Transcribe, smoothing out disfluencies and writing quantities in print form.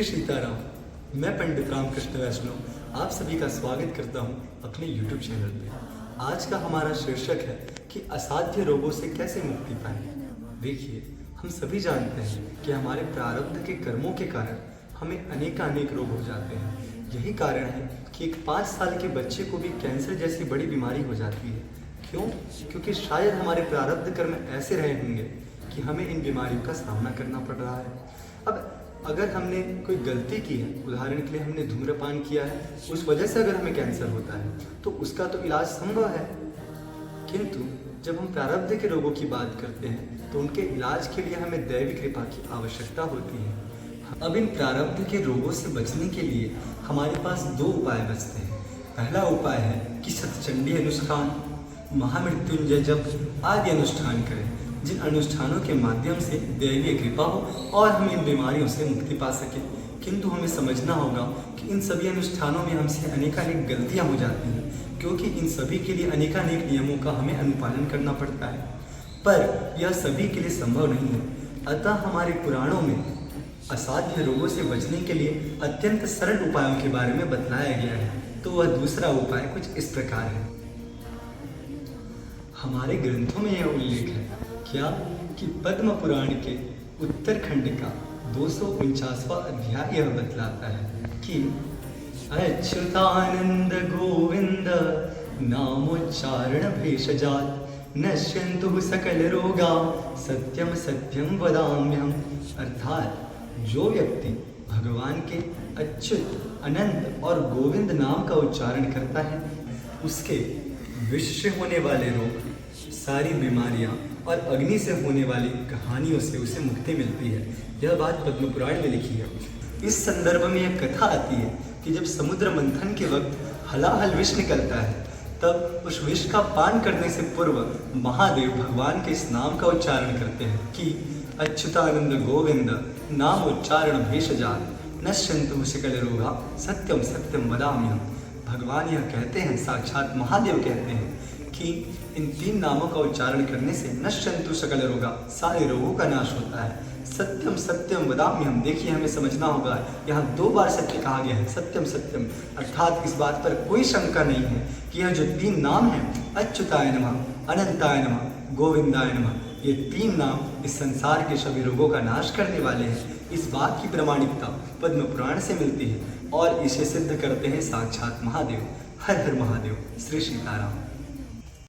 श्री सीताराम। मैं पंडित रामकृष्ण वैष्णव आप सभी का स्वागत करता हूं अपने YouTube चैनल पे। आज का हमारा शीर्षक है कि असाध्य रोगों से कैसे मुक्ति पाएं। देखिए, हम सभी जानते हैं कि हमारे प्रारब्ध के कर्मों के कारण हमें अनेक रोग हो जाते हैं। यही कारण है कि एक 5 साल के बच्चे को भी कैंसर जैसी बड़ी बीमारी हो जाती है। क्यों? क्योंकि शायद हमारे प्रारब्ध कर्म ऐसे रहे होंगे कि हमें इन बीमारियों का सामना करना पड़ रहा है। अब अगर हमने कोई गलती की है, उदाहरण के लिए हमने धूम्रपान किया है, उस वजह से अगर हमें कैंसर होता है तो उसका तो इलाज संभव है। किंतु जब हम प्रारब्ध के रोगों की बात करते हैं तो उनके इलाज के लिए हमें दैवी कृपा की आवश्यकता होती है। अब इन प्रारब्ध के रोगों से बचने के लिए हमारे पास 2 उपाय बचते हैं। पहला उपाय है कि शतचंडी अनुष्ठान, महामृत्युंजय जप आदि अनुष्ठान करें, जिन अनुष्ठानों के माध्यम से दैवीय कृपा हो और हम इन बीमारियों से मुक्ति पा सकें। किंतु हमें समझना होगा कि इन सभी अनुष्ठानों में हमसे अनेकानेक गलतियां हो जाती हैं, क्योंकि इन सभी के लिए अनेकानेक नियमों का हमें अनुपालन करना पड़ता है, पर यह सभी के लिए संभव नहीं है। अतः हमारे पुराणों में असाध्य रोगों से बचने के लिए अत्यंत सरल उपायों के बारे में बतलाया गया है। तो वह दूसरा उपाय कुछ इस प्रकार है। हमारे ग्रंथों में यह उल्लेख है क्या कि पद्म पुराण के उत्तरखंड का 249वां अध्याय यह बतलाता है कि अच्युतानंद गोविंद नामोच्चारण भेषजात नश्यन्तु सकल रोगा सत्यम सत्यम वदाम्यहम्। अर्थात जो व्यक्ति भगवान के अच्युत, अनंत और गोविंद नाम का उच्चारण करता है, उसके विष से होने वाले रोग, सारी बीमारियां और अग्नि से होने वाली कहानियों से उसे मुक्ति मिलती है। यह बात पद्म पुराण में लिखी है। इस संदर्भ में यह कथा आती है कि जब समुद्र मंथन के वक्त हलाहल विष निकलता है, तब उस विष का पान करने से पूर्व महादेव भगवान के इस नाम का उच्चारण करते हैं कि अच्युतानंद गोविंद नाम उच्चारण भेषजात नश्यन्तु सकल रोगा सत्यम सत्यम वदाम्यहम्। भगवान यह कहते हैं, साक्षात महादेव कहते हैं कि इन 3 नामों का उच्चारण करने से नश्यन्तु सकल रोगा, सारे रोगों का नाश होता है। सत्यम सत्यम वदाम्यहम्, देखिए हमें समझना होगा, यहाँ 2 बार सत्य कहा गया है, सत्यम सत्यम, अर्थात इस बात पर कोई शंका नहीं है कि यह जो 3 नाम हैं, अच्युताय नमः, अनंताय नमः, गोविंदाय नमः, ये 3 नाम इस संसार के सभी रोगों का नाश करने वाले हैं। इस बात की प्रमाणिकता पद्म पुराण से मिलती है और इसे सिद्ध करते हैं साक्षात महादेव। हर हर महादेव। श्री सीताराम।